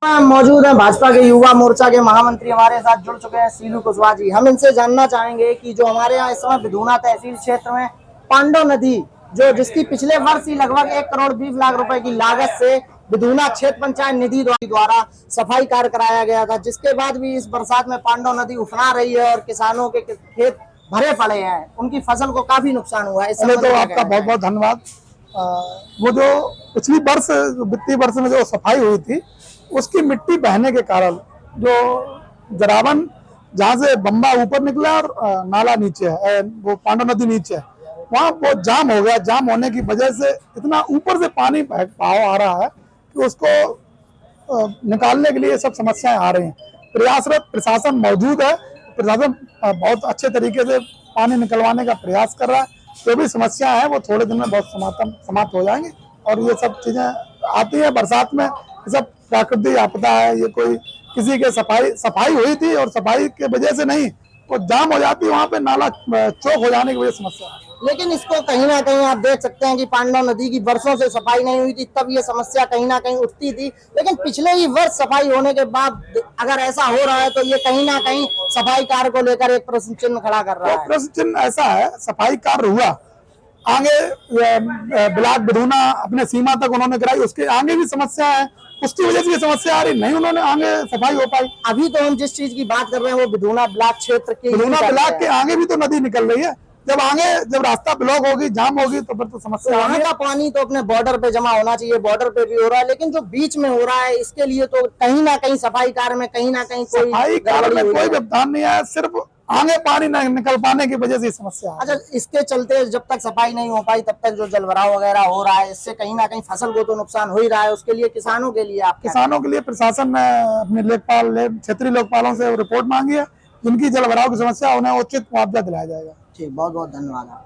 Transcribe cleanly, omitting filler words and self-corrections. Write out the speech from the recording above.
मौजूद है भाजपा के युवा मोर्चा के महामंत्री हमारे साथ जुड़ चुके हैं सीलू कुशवाहा जी। हम इनसे जानना चाहेंगे कि जो हमारे यहाँ इस समय बिधूना तहसील क्षेत्र में पांडव नदी जो जिसकी पिछले वर्ष ही लगभग 1 करोड़ 20 लाख रुपए की लागत से बिधूना क्षेत्र पंचायत निधि द्वारा सफाई कार्य कराया गया था, जिसके बाद भी इस बरसात में पांडव नदी उफना रही है और किसानों के खेत भरे पड़े हैं, उनकी फसल को काफी नुकसान हुआ है। पहले तो आपका बहुत बहुत धन्यवाद। वो जो पिछली वर्ष वित्तीय वर्ष में जो सफाई हुई थी उसकी मिट्टी बहने के कारण जो जरावन जहाँ से बम्बा ऊपर निकला और नाला नीचे है, वो पांडव नदी नीचे है, वहाँ वो जाम हो गया। जाम होने की वजह से इतना ऊपर से पानी बहाव आ रहा है कि उसको निकालने के लिए सब समस्याएं आ रही हैं। प्रयासरत प्रशासन मौजूद है, प्रशासन बहुत अच्छे तरीके से पानी निकलवाने का प्रयास कर रहा है। जो भी समस्या है वो थोड़े दिन में बहुत समाप्त हो जाएंगे और ये सब चीजें आती है बरसात में, ये सब प्राकृतिक आपदा है। ये कोई किसी के सफाई हुई थी और सफाई के वजह से नहीं, वो जाम हो जाती है, वहाँ पे नाला चौक हो जाने की वजह से समस्या है। लेकिन इसको कहीं ना कहीं आप देख सकते हैं कि पांडव नदी की वर्षों से सफाई नहीं हुई थी, तब ये समस्या कहीं ना कहीं उठती थी। लेकिन पिछले ही वर्ष सफाई होने के बाद अगर ऐसा हो रहा है तो ये कहीं ना कहीं सफाई कार्य को लेकर एक प्रश्न चिन्ह खड़ा कर रहा है। प्रश्न चिन्ह ऐसा है, सफाई कार्य हुआ, आगे ब्लॉक बिधूना अपने सीमा तक उन्होंने कराई, उसके आगे भी समस्या है, उसकी वजह से ये समस्या आ रही, नहीं उन्होंने आगे सफाई हो पाई। अभी तो हम जिस चीज की बात कर रहे हैं वो बिधूना ब्लॉक क्षेत्र के बिधूना ब्लॉक के आगे भी तो नदी निकल रही है। जब रास्ता ब्लॉक होगी, जाम होगी, तो फिर तो समस्या। वहाँ का पानी तो अपने बॉर्डर पे जमा होना चाहिए, बॉर्डर पे भी हो रहा है, लेकिन जो बीच में हो रहा है इसके लिए तो कहीं ना कहीं सफाई कार्य में कहीं ना कहीं सफाई कार्य में कोई व्यवधान नहीं है, सिर्फ आगे पानी न निकल पाने की वजह से समस्या है। अच्छा, इसके चलते जब तक सफाई नहीं हो पाई तब तक जो जलभराव वगैरह हो रहा है, इससे कहीं ना कहीं फसल को तो नुकसान हो ही रहा है। उसके लिए किसानों के लिए प्रशासन ने अपने लेखपाल क्षेत्रीय लोकपालों से रिपोर्ट मांगी है, जिनकी जलभराव की समस्या उन्हें उचित मुआवजा दिलाया जाएगा। ठीक, बहुत बहुत धन्यवाद।